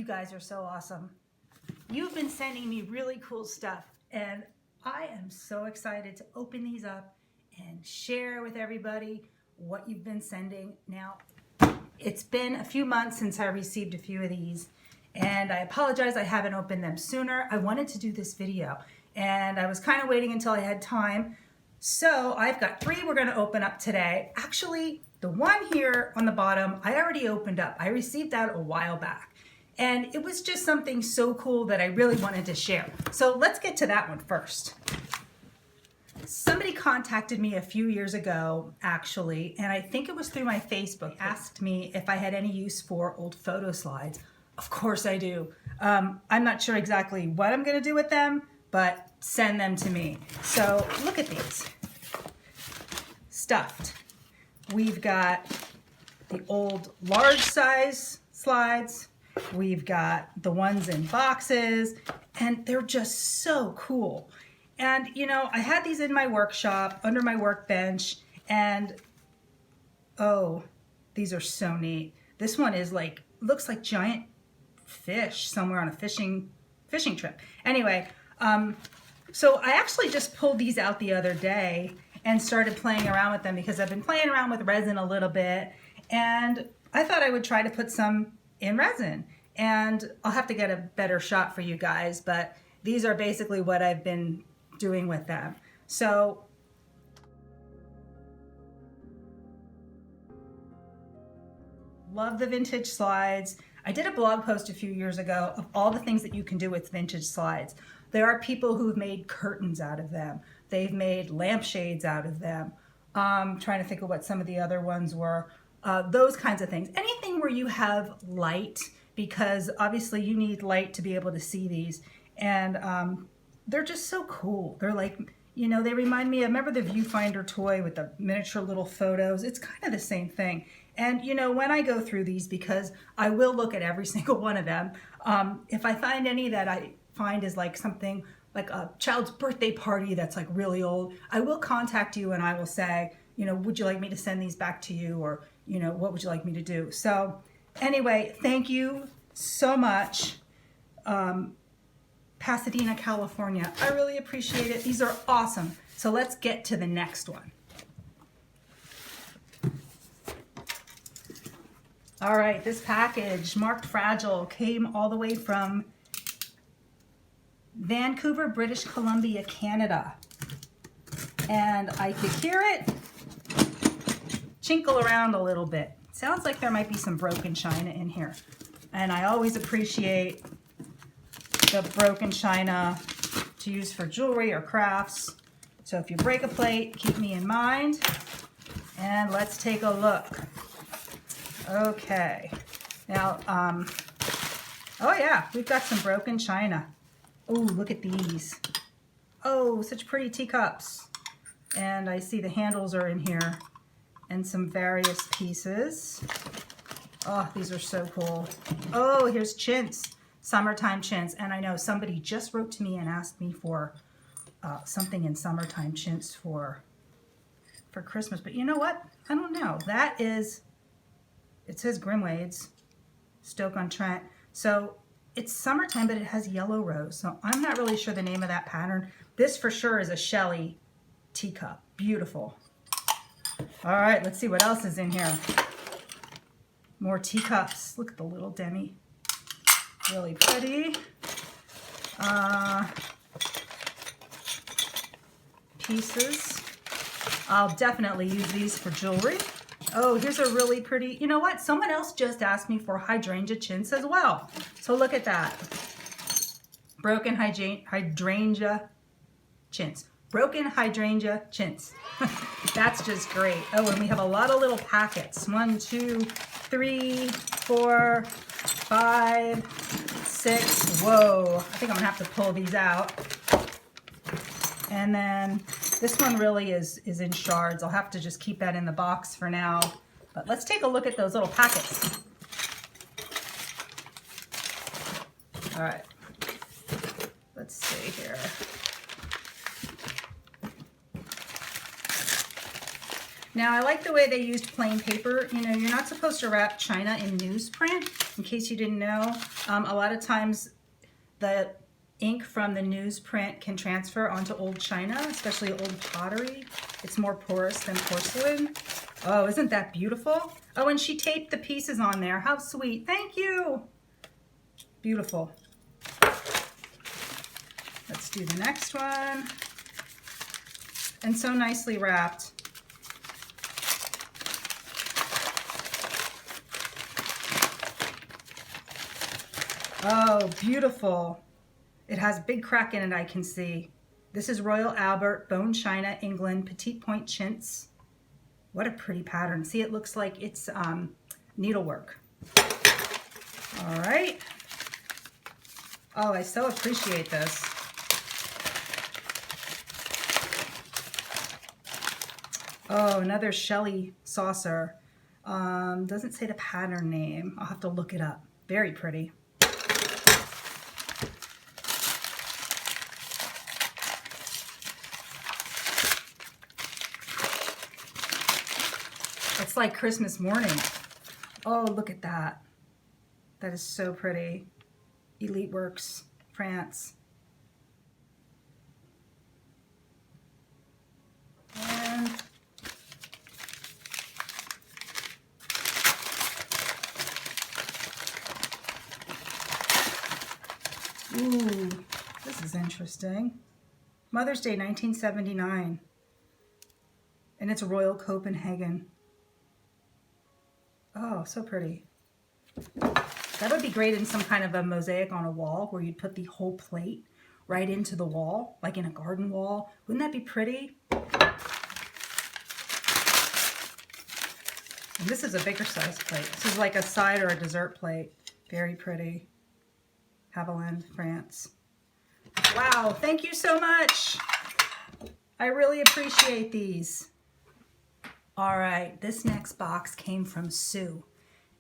You guys are so awesome. You've been sending me really cool stuff, and I am so excited to open these up and share with everybody what you've been sending. Now, it's been a few months since I received a few of these, and I apologize I haven't opened them sooner. I wanted to do this video, and I was kind of waiting until I had time. So I've got 3 we're going to open up today. Actually, the one here on the bottom, I already opened up. I received that a while back, and it was just something so cool that I really wanted to share. So let's get to that one first. Somebody contacted me a few years ago, actually, and I think it was through my Facebook, asked me if I had any use for old photo slides. Of course I do. I'm not sure exactly what I'm going to do with them, but send them to me. So look at these. Stuffed. We've got the old large size slides. We've got the ones in boxes, and they're just so cool. And you know, I had these in my workshop under my workbench, and oh, these are so neat. This one is like, looks like giant fish somewhere on a fishing trip. Anyway, so I actually just pulled these out the other day and started playing around with them because I've been playing around with resin a little bit, and I thought I would try to put some in resin. And I'll have to get a better shot for you guys, but these are basically what I've been doing with them. So love the vintage slides. I did a blog post a few years ago of all the things that you can do with vintage slides. There are people who've made curtains out of them. They've made lampshades out of them. Trying to think of what some of the other ones were. Those kinds of things. Anything where you have light, because obviously you need light to be able to see these. And they're just so cool. They're like, you know, they remind me of, remember the viewfinder toy with the miniature little photos? It's kind of the same thing. And you know, when I go through these, because I will look at every single one of them, if I find any that I find is like something like a child's birthday party that's like really old, I will contact you and I will say, you know, would you like me to send these back to you, or, you know, what would you like me to do? So anyway, thank you so much. Pasadena, California. I really appreciate it. These are awesome. So let's get to the next one. All right, this package, marked fragile, came all the way from Vancouver, British Columbia, Canada. And I could hear it chinkle around a little bit. Sounds like there might be some broken china in here. And I always appreciate the broken china to use for jewelry or crafts. So if you break a plate, keep me in mind. And let's take a look. Okay. Now, oh yeah, we've got some broken china. Oh, look at these. Oh, such pretty teacups. And I see the handles are in here and some various pieces. Oh, these are so cool. Oh, here's chintz. Summertime chintz. And I know somebody just wrote to me and asked me for something in summertime chintz for Christmas. But you know what? I don't know. That is, it says Grimwades, Stoke-on-Trent. So it's summertime, but it has yellow rose. So I'm not really sure the name of that pattern. This for sure is a Shelley teacup. Beautiful. All right, let's see what else is in here. More teacups. Look at the little Demi. Really pretty. Pieces. I'll definitely use these for jewelry. Oh, here's a really pretty, you know what? Someone else just asked me for hydrangea chintz as well. So look at that. Broken hydrangea chintz. Broken hydrangea chintz. That's just great. Oh, and we have a lot of little packets. 1, 2, 3, 4, 5, 6. Whoa. I think I'm gonna have to pull these out. And then this one really is in shards. I'll have to just keep that in the box for now. But let's take a look at those little packets. All right. Let's see here. Now, I like the way they used plain paper. You know, you're not supposed to wrap china in newsprint, in case you didn't know. A lot of times the ink from the newsprint can transfer onto old china, especially old pottery. It's more porous than porcelain. Oh, isn't that beautiful? Oh, and she taped the pieces on there. How sweet. Thank you. Beautiful. Let's do the next one. And so nicely wrapped. Oh, beautiful. It has a big crack in it, I can see. This is Royal Albert, Bone China, England, Petite Point Chintz. What a pretty pattern. See, it looks like it's needlework. All right. Oh, I so appreciate this. Oh, another Shelly saucer. Doesn't say the pattern name. I'll have to look it up. Very pretty. It's like Christmas morning. Oh, look at that. That is so pretty. Elite Works, France. And ooh, this is interesting. Mother's Day 1979. And it's Royal Copenhagen. Oh, so pretty. That would be great in some kind of a mosaic on a wall where you'd put the whole plate right into the wall, like in a garden wall. Wouldn't that be pretty? And this is a bigger size plate. This is like a side or a dessert plate. Very pretty. Haviland, France. Wow, thank you so much. I really appreciate these. All right, this next box came from Sue.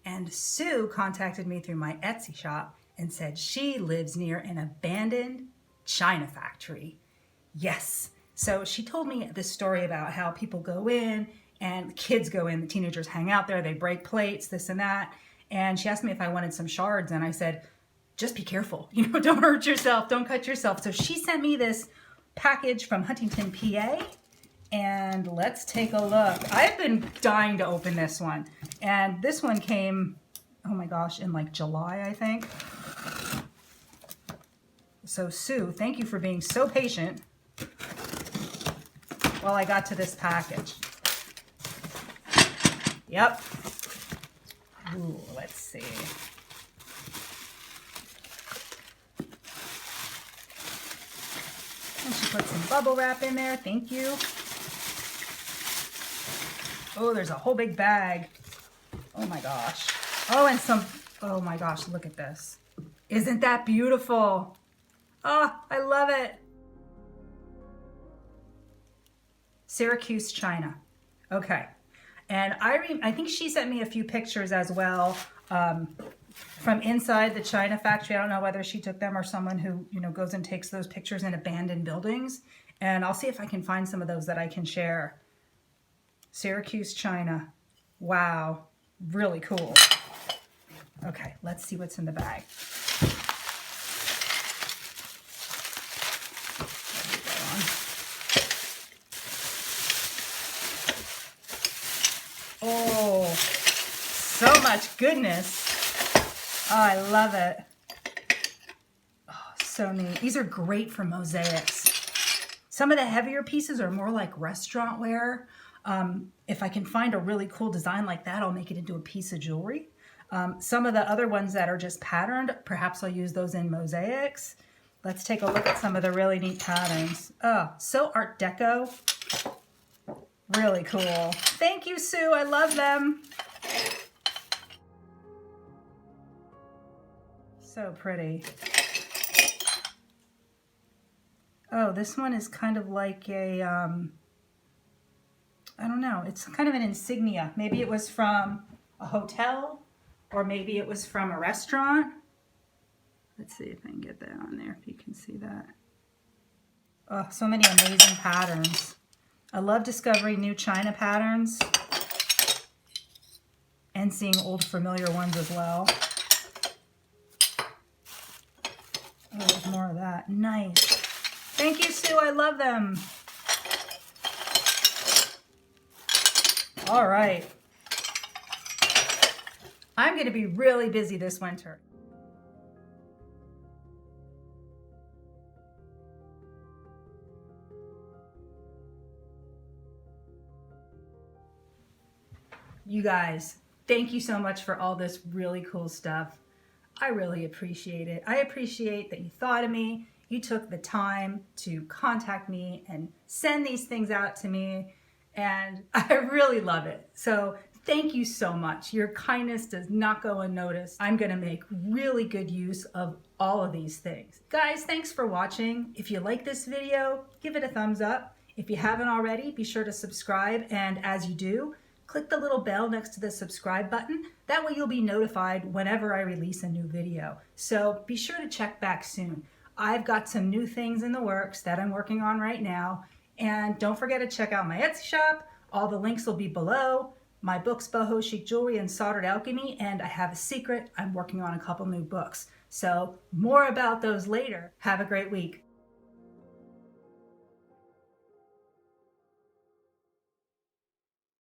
And Sue contacted me through my Etsy shop and said she lives near an abandoned china factory. Yes. So she told me this story about how people go in and the kids go in, the teenagers hang out there, they break plates, this and that. And she asked me if I wanted some shards. And I said, just be careful, you know, don't hurt yourself, don't cut yourself. So she sent me this package from Huntington, PA. And let's take a look. I've been dying to open this one. And this one came, oh my gosh, in like July, I think. So Sue, thank you for being so patient while I got to this package. Yep. Ooh, let's see. And she put some bubble wrap in there. Thank you. Oh, there's a whole big bag. Oh my gosh. Oh, and some, oh my gosh, look at this. Isn't that beautiful? Oh, I love it. Syracuse, China. Okay. And I think she sent me a few pictures as well from inside the china factory. I don't know whether she took them or someone who, you know, goes and takes those pictures in abandoned buildings. And I'll see if I can find some of those that I can share. Syracuse, China. Wow. Really cool. Okay, let's see what's in the bag. Oh, so much goodness. Oh, I love it. Oh, so neat. These are great for mosaics. Some of the heavier pieces are more like restaurant wear. If I can find a really cool design like that, I'll make it into a piece of jewelry. Some of the other ones that are just patterned, perhaps I'll use those in mosaics. Let's take a look at some of the really neat patterns. Oh, so Art Deco. Really cool. Thank you, Sue. I love them. So pretty. Oh, this one is kind of like a, I don't know. It's kind of an insignia. Maybe it was from a hotel or maybe it was from a restaurant. Let's see if I can get that on there, if you can see that. Oh, so many amazing patterns. I love discovering new china patterns and seeing old familiar ones as well. Oh, there's more of that. Nice. Thank you, Sue. I love them. All right. I'm going to be really busy this winter. You guys, thank you so much for all this really cool stuff. I really appreciate it. I appreciate that you thought of me. You took the time to contact me and send these things out to me. And I really love it. So thank you so much. Your kindness does not go unnoticed. I'm going to make really good use of all of these things. Guys, thanks for watching. If you like this video, give it a thumbs up. If you haven't already, be sure to subscribe. And as you do, click the little bell next to the subscribe button. That way you'll be notified whenever I release a new video. So be sure to check back soon. I've got some new things in the works that I'm working on right now. And don't forget to check out my Etsy shop. All the links will be below. My books, Boho Chic Jewelry and Soldered Alchemy, and I have a secret. I'm working on a couple new books. So more about those later. Have a great week.